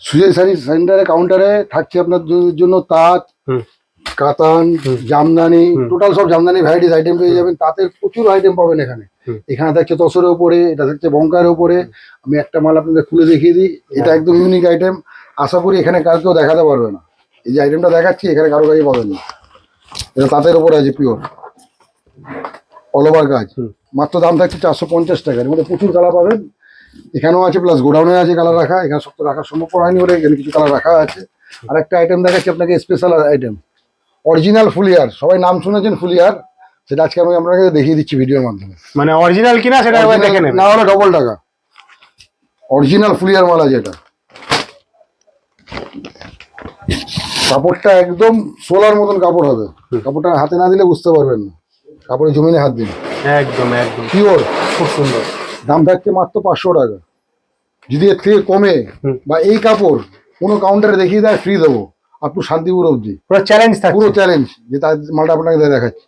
সুজয় শাড়ি সেন্টারে কাউন্টারে থাকছে আপনার জন্য তাঁত, কাতান, জামদানি, টোটাল সব জামদানি ভ্যারাইটিস আইটেম পেয়ে যাবেন। তাঁতের প্রচুর আইটেম পাবেন এখানে। এখানে থাকছে তসরের উপরে, এটা থাকছে বঙ্কার উপরে। আমি একটা মাল আপনাদের খুলে দেখিয়ে দিই, এটা একদম ইউনিক আইটেম। আশা করি এখানে কার কেউ দেখাতে পারবে না। এই যে আইটেমটা দেখাচ্ছি এখানে কারো কাছে পাবেন না। এটা তাঁতের উপরে আছে পিওর, অল ওভার কাজ। মাত্র দাম থাকছে 450 টাকা। এর মধ্যে প্রচুর কালার পাবেন। এখানেও আছে, প্লাস গোডাউনে আছে কালার রাখা। এখানে সব তো রাখা সম্ভব হয়নি বলে এখানে কিছু কালার রাখা আছে। আর একটা আইটেম দেখাচ্ছি আপনাকে, স্পেশাল আইটেম, অরিজিনাল ফুলিয়ার। সবাই নাম শুনেছেন ফুলিয়ার, সেটা আজকে আমি আপনাকে দেখিয়ে দিচ্ছি ভিডিওর মাধ্যমে। মানে অরিজিনাল কিনা সেটা একবার দেখে নেবেন, না হলে ডবল টাকা। অরিজিনাল ফুলিয়ার মাল আছে এটা। কাপড়টা একদম সোলার মতন কাপড় হবে। কাপড়টা হাতে না দিলে বুঝতে পারবেন না, কাপড়ে জমিনে হাত দিন। একদম একদম পিওর, খুব সুন্দর। দাম থাকছে মাত্র 500 টাকা। যদি এর থেকে কমে বা এই কাপড় কোনো কাউন্টারে দেখিয়ে দেয়, ফ্রি দেবো আপ টু শান্তিপুর অবধি। পুরো চ্যালেঞ্জ থাকে, পুরো চ্যালেঞ্জ যে তার মালটা আপনাকে দেখাচ্ছি।